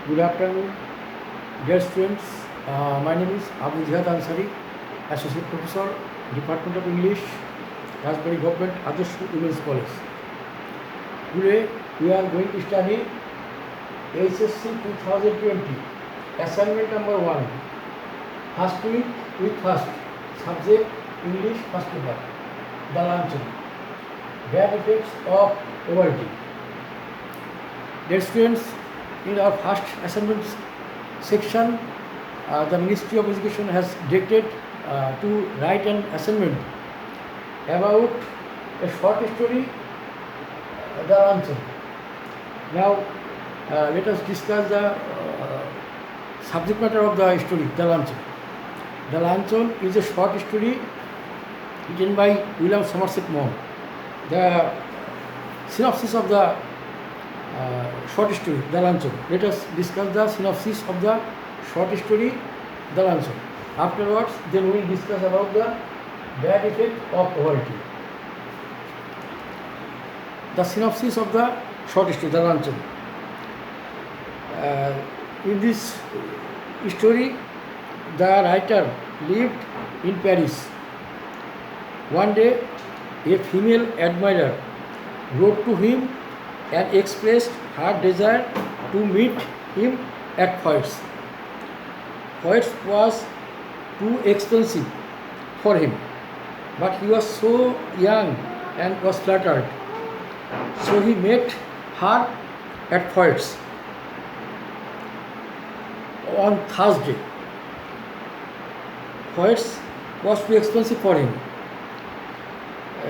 Good afternoon, dear students. My name is Abu Jihad Ansari, Associate Professor, Department of English, Raspberry Government Adarsh Women's College. Today we are going to study HSC 2020, assignment number 1, first week with first subject English first paper, the luncheon, bad effects of poverty. Dear students, in our first assignment section, the Ministry of Education has directed to write an assignment about a short story, The Lanchon. Now, let us discuss the subject matter of the story, The Lanchon. The Lanchon is a short story written by William Somerset Maugham. The synopsis of the short story, The Lanchon. Let us discuss the synopsis of the short story, The Lanchon. Afterwards, then we will discuss about the bad effect of poverty. The synopsis of the short story, The Lanchon. In this story, the writer lived in Paris. One day, a female admirer wrote to him and expressed her desire to meet him at Foyt's. Foyt's was too expensive for him, but he was so young and was flattered. So he met her at Foyt's on Thursday. Foyt's was too expensive for him.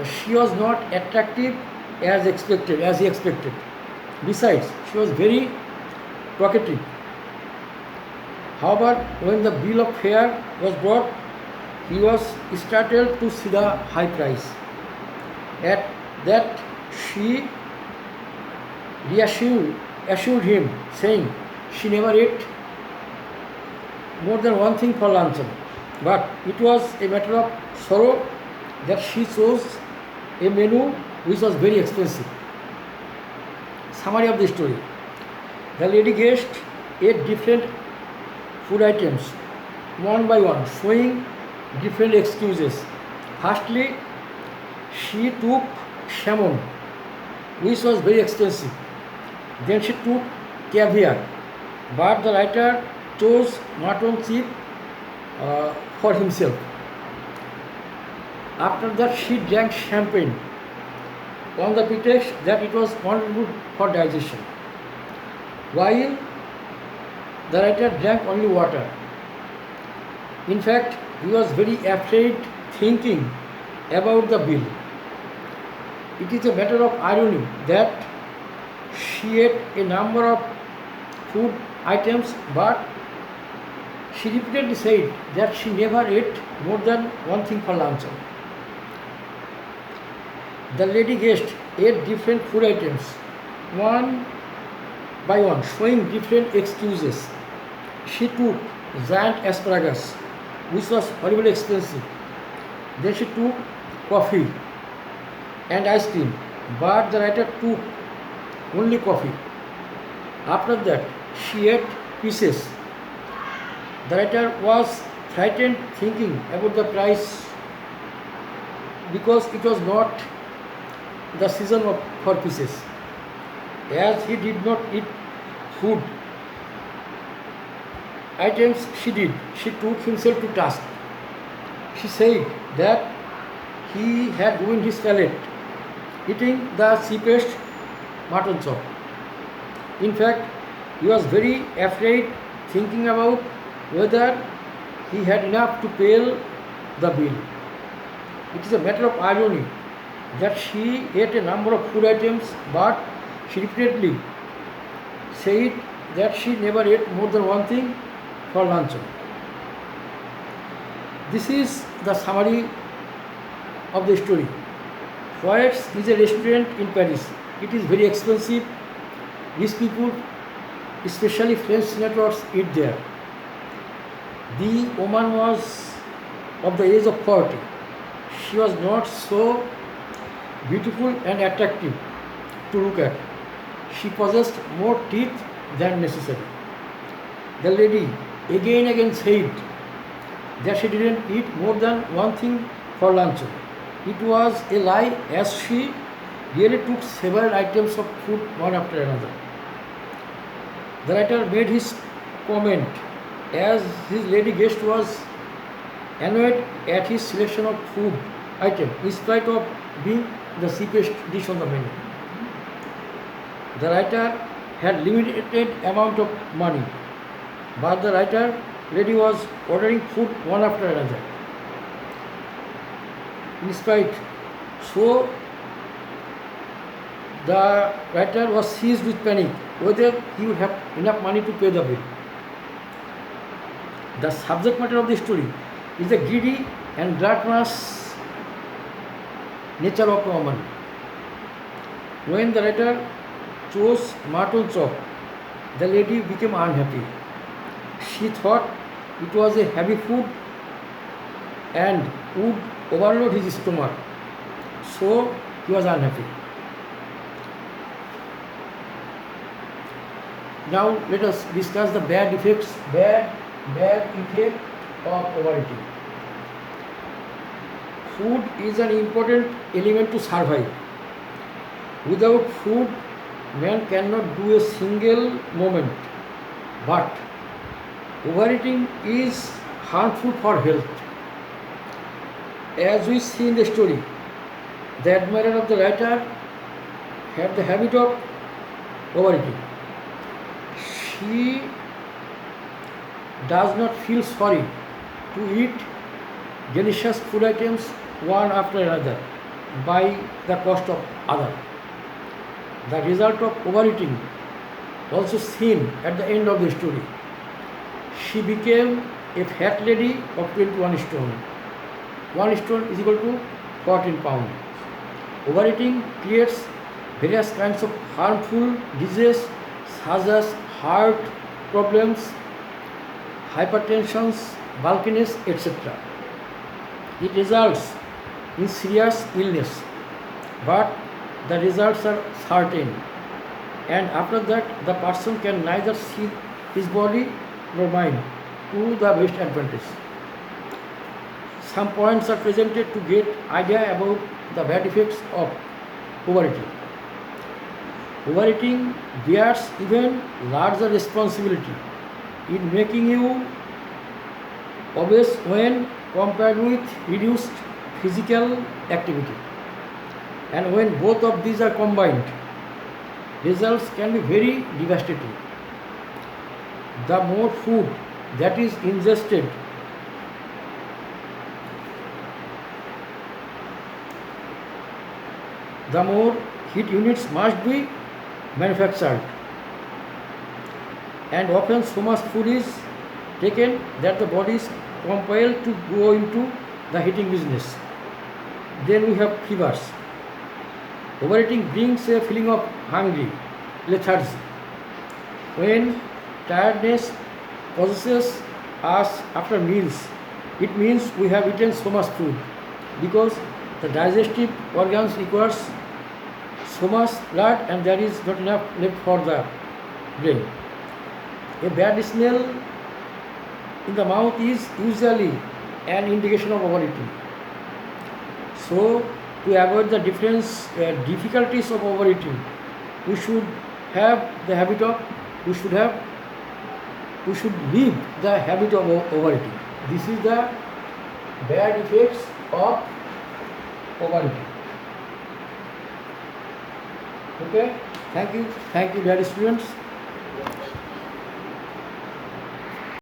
She was not attractive as he expected. Besides, she was very talkative. However, when the bill of fare was brought, he was startled to see the high price. At that, she assured him, saying she never ate more than one thing for luncheon. But it was a matter of sorrow that she chose a menu which was very expensive. Summary of the story. The lady guest ate different food items, one by one, showing different excuses. Firstly, she took salmon, which was very expensive. Then she took caviar, but the writer chose mutton cheap for himself. After that, she drank champagne on the pretext that it was not good for digestion, while the writer drank only water. In fact, he was very afraid, thinking about the bill. It is a matter of irony that she ate a number of food items, but she repeatedly said that she never ate more than one thing for luncheon. The lady guest ate different food items, one by one, showing different excuses. She took giant asparagus, which was horribly expensive. Then she took coffee and ice cream, but the writer took only coffee. After that, she ate pieces. The writer was frightened, thinking about the price because it was not the season for pieces. As he did not eat food items she took himself to task. She said that he had ruined his palate eating the cheapest mutton chop. In fact, he was very afraid, thinking about whether he had enough to pay the bill. It is a matter of irony that she ate a number of food items, but she repeatedly said that she never ate more than one thing for luncheon. This is the summary of the story. Foyt's is a restaurant in Paris. It is very expensive. Rich people, especially French senators, eat there. The woman was of the age of 40. She was not so beautiful and attractive to look at. She possessed more teeth than necessary. The lady again said that she didn't eat more than one thing for lunch. It was a lie, as she really took several items of food one after another. The writer made his comment as his lady guest was annoyed at his selection of food item in spite of being the cheapest dish on the menu. The writer had limited amount of money, but the writer lady was ordering food one after another. In spite, so the writer was seized with panic whether he would have enough money to pay the bill. The subject matter of the story is the greedy and gluttonous nature of woman. When the writer chose mutton chop, the lady became unhappy. She thought it was a heavy food and would overload his stomach, so he was unhappy. Now let us discuss the bad effect of overeating. Food is an important element to survive. Without food, man cannot do a single moment. But overeating is harmful for health. As we see in the story, the admirer of the writer had the habit of overeating. She does not feel sorry to eat delicious food items one after another by the cost of other. The result of overeating also seen at the end of the story. She became a fat lady of 21 stone. 1 stone is equal to 14 pounds. Overeating creates various kinds of harmful diseases such as heart problems, hypertension, bulkiness, etc. It results in serious illness, but the results are certain, and after that the person can neither see his body nor mind to the best advantage. Some points are presented to get idea about the bad effects of overeating. Overeating bears even larger responsibility in making you obese when compared with reduced physical activity. And when both of these are combined, results can be very devastating. The more food that is ingested, the more heat units must be manufactured, and often so much food is taken that the body is compelled to go into the heating business. Then we have fevers. Overeating brings a feeling of hungry, lethargy. When tiredness possesses us after meals, it means we have eaten so much food, because the digestive organs requires so much blood and there is not enough left for the brain. A bad smell in the mouth is usually an indication of overeating. So, to avoid the difficulties of overeating, we should leave the habit of overeating. This is the bad effects of overeating. Okay, thank you dear students.